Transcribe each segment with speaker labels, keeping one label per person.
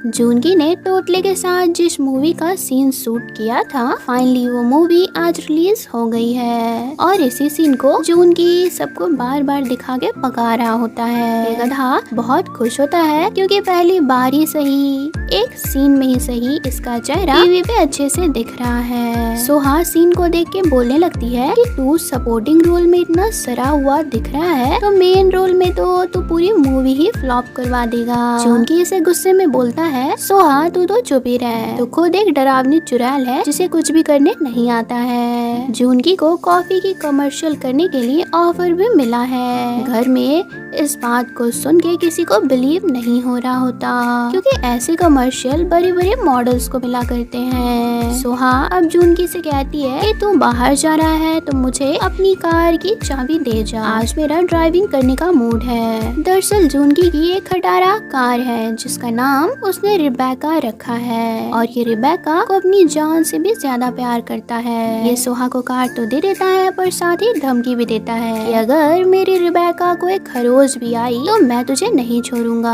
Speaker 1: जूनगी ने तोतले के साथ जिस मूवी का सीन शूट किया था, फाइनली वो मूवी आज रिलीज हो गई है और इसी सीन को जूनगी सबको बार बार दिखा के पका रहा होता है। ये गधा बहुत खुश होता है क्योंकि पहली बार ही सही, एक सीन में ही सही, इसका चेहरा टीवी पे अच्छे से दिख रहा है। सोहा सीन को देख के बोलने लगती है कि तू सपोर्टिंग रोल में इतना सरा हुआ दिख रहा है तो मेन रोल में तो तू पूरी मूवी ही फ्लॉप करवा देगा। जूनगी इसे गुस्से में बोलता है, सोहा तू तो चुप ही रह, तू खुद एक डरावनी चुड़ैल है जिसे कुछ भी करने नहीं आता है। जूनगी को कॉफी की कमर्शियल करने के लिए ऑफर भी मिला है। घर में इस बात को सुन के किसी को बिलीव नहीं हो रहा होता क्योंकि ऐसे कमर्शियल बड़े बड़े मॉडल्स को मिला करते हैं। सोहा अब जूनगी से कहती है कि तू बाहर जा रहा है तो मुझे अपनी कार की चाबी दे जा, आज मेरा ड्राइविंग करने का मूड है। दरअसल जूनगी की एक खटारा कार है जिसका नाम उसने रिबेका रखा है और ये रिबेका को अपनी जान से भी ज्यादा प्यार करता है। ये सोहा को कार तो दे देता है पर साथ ही धमकी भी देता है कि अगर मेरी रिबेका को एक खरोच भी आई तो मैं तुझे नहीं छोड़ूंगा।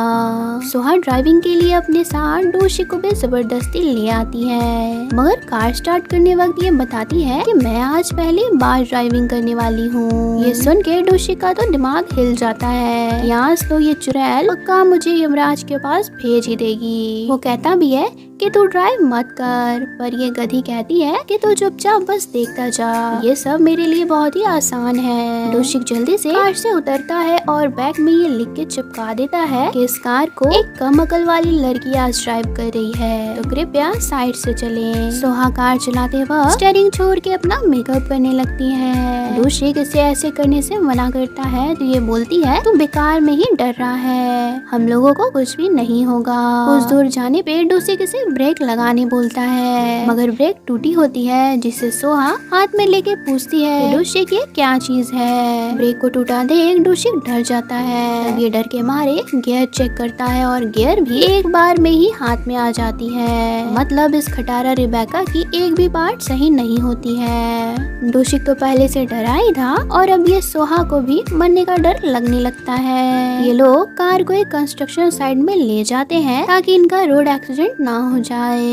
Speaker 1: सोहा ड्राइविंग के लिए अपने साथ डोशी को भी जबरदस्ती ले आती है, मगर कार स्टार्ट करने वक्त ये बताती है कि मैं आज पहली बार ड्राइविंग करने वाली हूँ। ये सुन के डोशी का तो दिमाग हिल जाता है, यहाँ तो ये चुड़ैल पक्का मुझे यमराज के पास भेज ही देगी। वो कहता भी है कि तू ड्राइव मत कर, पर ये गधी कहती है कि तू चुपचाप बस देखता जा, ये सब मेरे लिए बहुत ही आसान है। डोशिक जल्दी से कार से उतरता है और बैग में ये लिख के चिपका देता है कि इस कार को एक कम अकल वाली लड़की आज ड्राइव कर रही है तो कृपया साइड से चलें। सोहा कार चलाते वक्त स्टीयरिंग छोड़ के अपना मेकअप करने लगती है। डोशिक इसे ऐसे करने से मना करता है तो ये बोलती है तू बेकार में ही डर रहा है, हम लोगों को कुछ भी नहीं होगा। कुछ दूर जाने पे डोशिक इसे ब्रेक लगाने बोलता है मगर ब्रेक टूटी होती है जिसे सोहा हाथ में लेके पूछती है डोशिक ये क्या चीज है। ब्रेक को टूटा देख डोशिक डर जाता है। अब ये डर के मारे गियर चेक करता है और गियर भी एक बार में ही हाथ में आ जाती है, मतलब इस खटारा रिबेका की एक भी पार्ट सही नहीं होती है। डोशिक तो पहले से डरा ही था और अब ये सोहा को भी मरने का डर लगने लगता है। ये लोग कार को एक कंस्ट्रक्शन साइट में ले जाते हैं ताकि इनका रोड एक्सीडेंट ना हो जाए,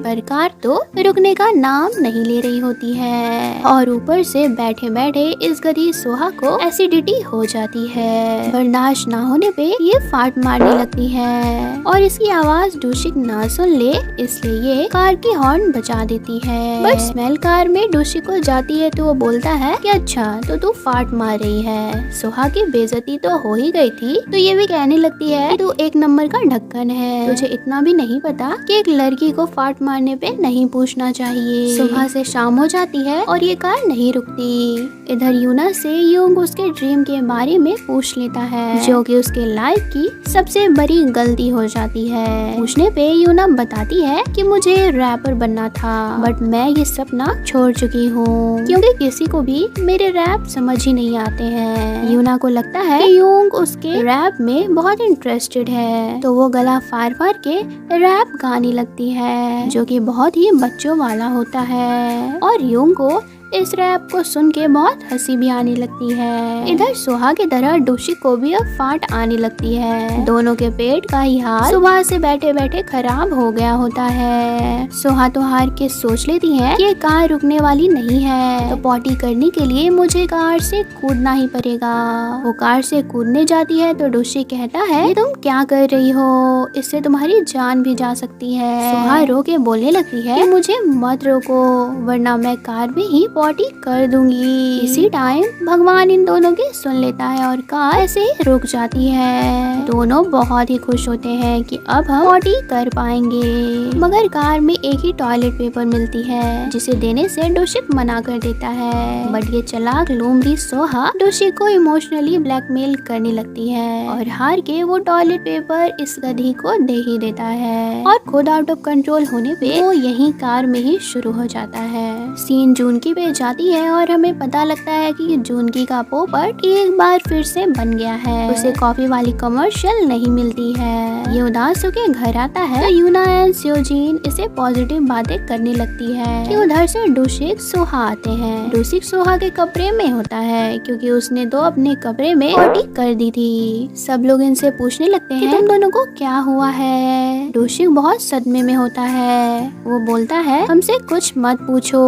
Speaker 1: पर कार तो रुकने का नाम नहीं ले रही होती है और ऊपर से बैठे बैठे इस गधी सोहा को एसिडिटी हो जाती है। बर्दाश्त ना होने पे ये फाट मारने लगती है और इसकी आवाज डोशिक ना सुन ले इसलिए ये कार की हॉर्न बजा देती है। पर स्मेल कार में डोशिक को जाती है तो वो बोलता है कि अच्छा तो तू फाट मार रही है, सोहा की बेइज्जती तो हो ही गई थी तो ये भी कहने लगती है कि तू एक नंबर का ढक्कन है, तुझे इतना भी नहीं पता कि एक लड़की को फाट मारने पे नहीं पूछना चाहिए। सुबह से शाम हो जाती है और ये कार नहीं रुकती। इधर यूना से यूंग उसके ड्रीम के बारे में पूछ लेता है जो कि उसके लाइफ की सबसे बड़ी गलती हो जाती है। पूछने पे यूना बताती है कि मुझे रैपर बनना था बट मैं ये सपना छोड़ चुकी हूँ क्योंकि किसी को भी मेरे रैप समझ ही नहीं आते हैं। यूना को लगता है कि यूंग उसके रैप में बहुत इंटरेस्टेड है तो वो गला फाड़ फाड़ के रैप गाने लगती है जो कि बहुत ही बच्चों वाला होता है और यूंग को इस रैप को सुन के बहुत हंसी भी आने लगती है। इधर सोहा की तरह डोशिक को भी अब फाट आने लगती है। दोनों के पेट का ही हाल सुबह से बैठे बैठे खराब हो गया होता है। सोहा तो हार के सोच लेती है कि ये कार रुकने वाली नहीं है तो पॉटी करने के लिए मुझे कार से कूदना ही पड़ेगा। वो कार से कूदने जाती है तो डोशिक कहता है तुम क्या कर रही हो, इससे तुम्हारी जान भी जा सकती है। सोहा रो के बोलने लगती है कि मुझे मत रोको वरना मैं कार में ही पॉटी कर दूंगी। इसी टाइम भगवान इन दोनों की सुन लेता है और कार ऐसे ही रुक जाती है। दोनों बहुत ही खुश होते हैं कि अब हम पॉटी कर पाएंगे, मगर कार में एक ही टॉयलेट पेपर मिलती है जिसे देने से डोशिक मना कर देता है। बट ये चालाक लोमड़ी सोहा डोशिक को इमोशनली ब्लैकमेल करने लगती है और हार के वो टॉयलेट पेपर इस गधी को दे ही देता है और खुद आउट ऑफ कंट्रोल होने पे वो यही कार में ही शुरू हो जाता है। सीन जून की पे जाती है और हमें पता लगता है कि जूनगी का पोपट एक बार फिर से बन गया है। उसे कॉफी वाली कमर्शियल नहीं मिलती है। ये उदास होकर घर आता है तो यूना एंड स्योजीन इसे पॉजिटिव बातें करने लगती है कि उधर से डूसिक सोहा आते हैं। डूसिक सोहा के कमरे में होता है क्योंकि उसने तो अपने कमरे में पार्टी कर दी थी। सब लोग इनसे पूछने लगते हैं कि तुम दोनों को क्या हुआ है। डूसिक बहुत सदमे में होता है। वो बोलता है हमसे कुछ मत पूछो,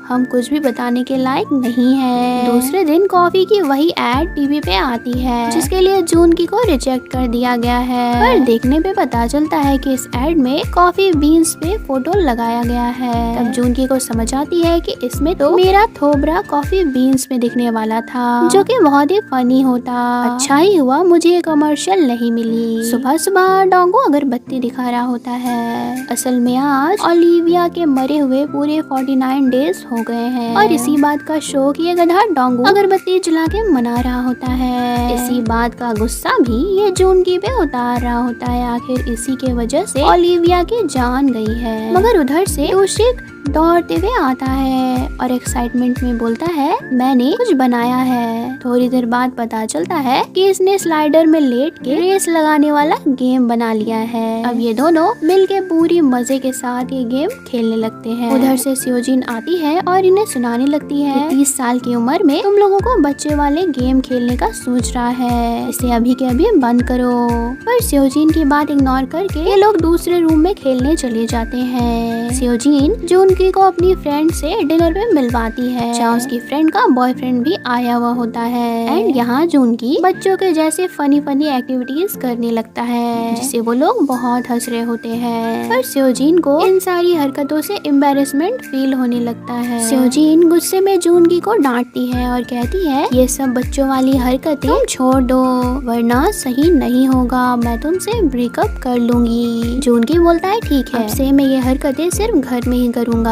Speaker 1: हम कुछ भी बताने के लायक नहीं है। दूसरे दिन कॉफी की वही एड टीवी पे आती है जिसके लिए जूनगी को रिजेक्ट कर दिया गया है। पर देखने पे पता चलता है कि इस एड में कॉफी बीन्स पे फोटो लगाया गया है। तब जूनगी को समझ आती है कि इसमें तो मेरा थोबरा कॉफी बीन्स में दिखने वाला था, जो कि बहुत ही फनी होता। अच्छा ही हुआ मुझे ये कमर्शियल नहीं मिली। सुबह सुबह डोंगो अगरबत्ती दिखा रहा होता है। असल में आज ओलिविया के मरे हुए पूरे 49 डेज हो गए हैं और इसी बात का शौक ये गधा डोंगो अगरबत्ती जला के मना रहा होता है। इसी बात का गुस्सा भी ये जूनगी पे उतार रहा होता है। आखिर इसी के वजह से ओलिविया की जान गई है। मगर उधर से डूसिक दौड़ते हुए आता है और एक्साइटमेंट में बोलता है मैंने कुछ बनाया है। थोड़ी देर बाद पता चलता है कि इसने स्लाइडर में लेट के रेस लगाने वाला गेम बना लिया है। अब ये दोनों मिलके पूरी मजे के साथ ये गेम खेलने लगते हैं। उधर से स्योजीन आती है और इन्हें सुनाने लगती है 30 साल की उम्र में तुम लोगों को बच्चे वाले गेम खेलने का सोच रहा है, इसे अभी के अभी बंद करो। पर स्योजीन की बात इग्नोर करके ये लोग दूसरे रूम में खेलने चले जाते हैं। स्योजीन जूनगी को अपनी फ्रेंड से डिनर में मिलवाती है जहाँ उसकी फ्रेंड का बॉयफ्रेंड भी आया हुआ होता है। एंड यहाँ जूनगी बच्चों के जैसे फनी एक्टिविटीज करने लगता है जिससे वो लोग बहुत हंस रहे होते हैं। पर स्योजीन को इन सारी हरकतों से एम्बेरसमेंट फील होने लगता है। स्योजीन गुस्से में जूनगी को डांटती है और कहती है ये सब बच्चों वाली हरकतें तुम छोड़ दो वरना सही नहीं होगा, मैं तुमसे ब्रेकअप कर लूंगी। जूनगी बोलता है ठीक है, अब से मैं ये हरकतें सिर्फ घर में ही करूंगा।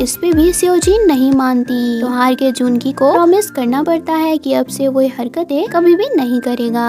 Speaker 1: इस पे भी स्योजीन नहीं मानती तो हार के जूनगी को प्रॉमिस करना पड़ता है कि अब से वो ये हरकतें कभी भी नहीं करेगा।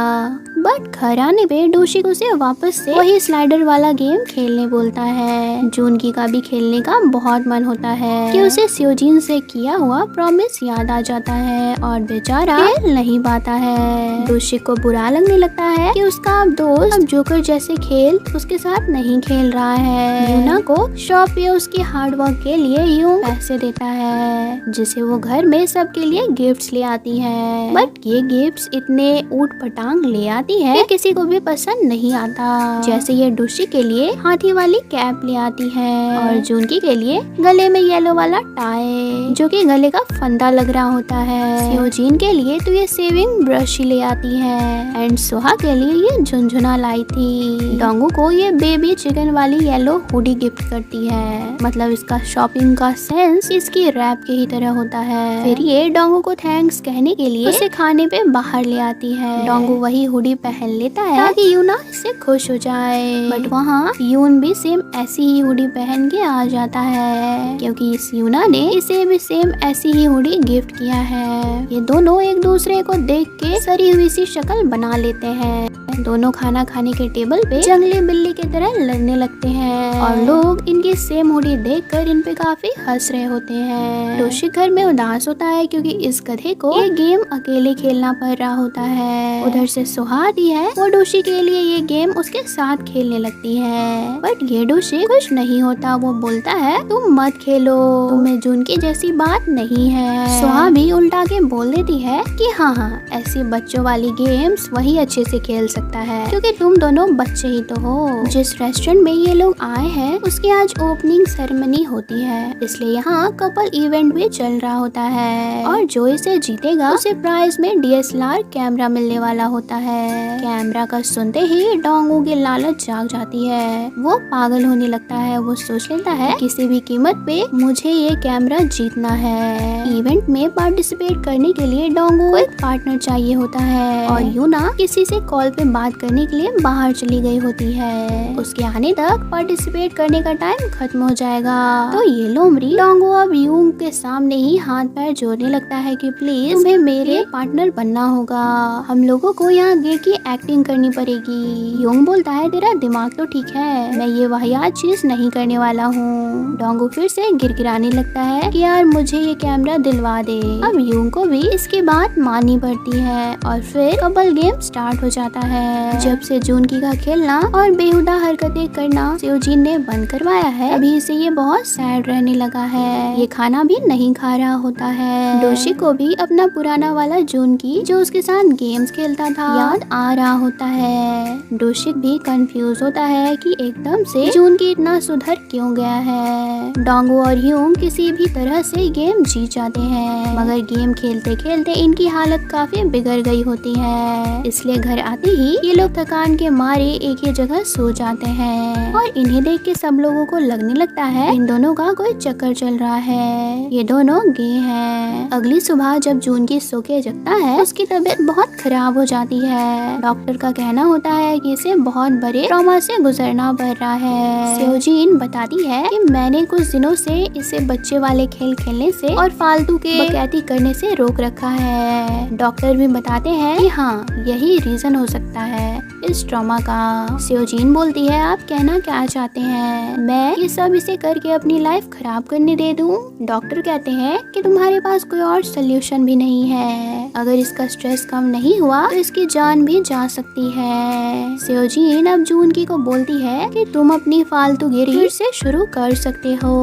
Speaker 1: बट घर आने पे डूसिक उसे वापस से वही स्लाइडर वाला गेम खेलने बोलता है। जूनगी का भी खेलने का बहुत मन होता है कि उसे स्योजीन से किया हुआ प्रॉमिस याद आ जाता है और बेचारा खेल नहीं पाता है। डूसिक को बुरा लगने लगता है कि उसका दोस्त अब जोकर जैसे खेल उसके साथ नहीं खेल रहा है। यूना को शॉप पे उसके हार्डवर्क के लिए यूं पैसे देता है जिसे वो घर में सबके लिए गिफ्ट्स ले आती है। बट ये गिफ्ट्स इतने ऊट पटांग ले आती है ये किसी को भी पसंद नहीं आता। जैसे ये डूसिक के लिए हाथी वाली कैप ले आती है और जूनगी के लिए गले में येलो वाला टाई जो कि गले का फंदा लग रहा होता है। स्योजीन के लिए तो ये सेविंग ब्रश ही ले आती है एंड सोहा के लिए ये झुनझुना लाई थी। डोंगो को ये बेबी चिकन वाली येलो हुडी गिफ्ट करती है। मतलब इसका शॉपिंग का सेंस इसकी रैप के ही तरह होता है। फिर ये डोंगो को थैंक्स कहने के लिए उसे खाने पे बाहर ले आती है। डोंगो वही हुडी पहन लेता है ताकि यूना इससे खुश हो जाए। बट वहाँ यून भी सेम ऐसी ही हुडी पहन के आ जाता है क्योंकि इस यूना ने इसे भी सेम ऐसी ही हुडी गिफ्ट किया है। ये दोनों एक दूसरे को देख के सरी हुई सी शक्ल बना लेते हैं। दोनों खाना खाने के टेबल पे जंगली बिल्ली की तरह लड़ने लगते हैं और लोग इनकी सेम हुडी देखकर इन पे काफी हंस रहे होते हैं। डूसिक घर में उदास होता है क्योंकि इस गधे को ये गेम अकेले खेलना पड़ रहा होता है। उधर से सोहा आती है, वो डूसिक के लिए ये गेम उसके साथ खेलने लगती है। बट ये डूसिक खुश नहीं होता। वो बोलता है तुम मत खेलो, तुम्हें जूनगी जैसी बात नहीं है। सोहा भी उल्टा के बोल देती है कि हाँ ऐसी बच्चों वाली गेम्स वही अच्छे से खेल सकता है क्योंकि तुम दोनों बच्चे ही तो हो। जिस रेस्टोरेंट में ये लोग आए हैं उसकी आज ओपनिंग सेरेमनी होती है, इसलिए यहाँ कपल इवेंट भी चल रहा होता है और जो इसे जीतेगा उसे प्राइज में DSLR कैमरा मिलने वाला होता है। कैमरा का सुनते ही डोंगो की लालच जाग जाती है। वो पागल होने लगता है। वो सोच लेता है किसी भी कीमत पे मुझे ये कैमरा जीतना है। इवेंट में पार्टिसिपेट करने के लिए डोंगो को एक पार्टनर चाहिए होता है और यूना किसी से कॉल पे बात करने के लिए बाहर चली गई होती है। उसके आने तक पार्टिसिपेट करने का टाइम खत्म हो जाएगा। तो ये लोमड़ी डोंगो अब यूंग के सामने ही हाथ पैर जोड़ने लगता है कि प्लीज तुम्हें मेरे पार्टनर बनना होगा, हम लोगों को यहाँ गे की एक्टिंग करनी पड़ेगी। यूंग बोलता है तेरा दिमाग तो ठीक है, मैं ये वाहियात चीज नहीं करने वाला हूँ। डोंगो फिर से गिड़गिड़ाने लगता है कि यार मुझे ये कैमरा दिलवा दे। अब यूंग को भी इसकी बात माननी पड़ती है और फिर कपल गेम स्टार्ट हो जाता है। जब से जूनकी का खेलना और बेहुदा हरकतें करना सेओजिन ने बंद करवाया है, अभी से ये बहुत सैड रहने लगा है। ये खाना भी नहीं खा रहा होता है। डोशी को भी अपना पुराना वाला जूनकी जो उसके साथ गेम्स खेलता था याद आ रहा होता है। डोशिक भी कंफ्यूज होता है कि एकदम से जूनकी इतना सुधर क्यों गया है। डोंगो और ह्यूंग किसी भी तरह से गेम जीत जाते हैं, मगर गेम खेलते खेलते इनकी हालत काफी बिगड़ गई होती है। इसलिए घर आते ही ये लोग थकान के मारे एक ही जगह सो जाते हैं और इन्हें देख के सब लोगों को लगने लगता है इन दोनों का कोई चक्कर चल रहा है, ये दोनों गे हैं। अगली सुबह जब जूनकी सो के जगता है उसकी तबीयत बहुत खराब हो जाती है। डॉक्टर का कहना होता है कि इसे बहुत बड़े ट्रॉमा से गुजरना पड़ रहा है। सेओजिन बताती है कि मैंने कुछ दिनों से इसे बच्चे वाले खेल खेलने से और फालतू के बकैती करने से रोक रखा है। डॉक्टर भी बताते हैं कि हाँ यही रीजन हो सकता है इस ट्रॉमा का। सेओजिन बोलती है आप कहना क्या चाहते हैं, मैं ये सब इसे करके अपनी लाइफ खराब करने दे दूं? डॉक्टर कहते हैं कि तुम्हारे पास कोई और सोल्यूशन भी नहीं है, अगर इसका स्ट्रेस कम नहीं हुआ तो इसकी जान भी जा सकती है। सेओजिन अब जूनकी को बोलती है कि तुम अपनी फालतूगिरी फिर से शुरू कर सकते हो,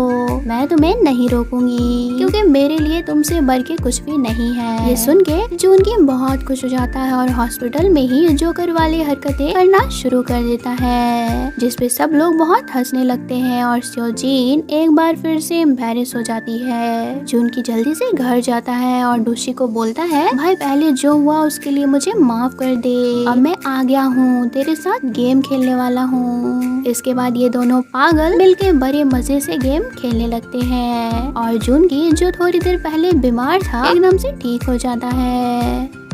Speaker 1: मैं तुम्हें नहीं रोकूंगी क्योंकि मेरे लिए तुमसे बढ़ के कुछ भी नहीं है। ये सुन के जूनकी बहुत खुश हो जाता है और हॉस्पिटल में ही जोकर वाली हरकतें करना शुरू कर देता है, जिसपे सब लोग बहुत हंसने लगते हैं और सेओजिन एक बार फिर से एम्बैरेस हो जाती है। जूनकी जल्दी से घर जाता है और डोशी को बोलता है भाई पहले जो हुआ उसके लिए मुझे माफ कर दे, अब मैं आ गया हूँ, तेरे साथ गेम खेलने वाला हूँ। इसके बाद ये दोनों पागल मिलके बड़े मजे से गेम खेलने लगते हैं और जूनकी जो थोड़ी देर पहले बीमार था एकदम से ठीक हो जाता है।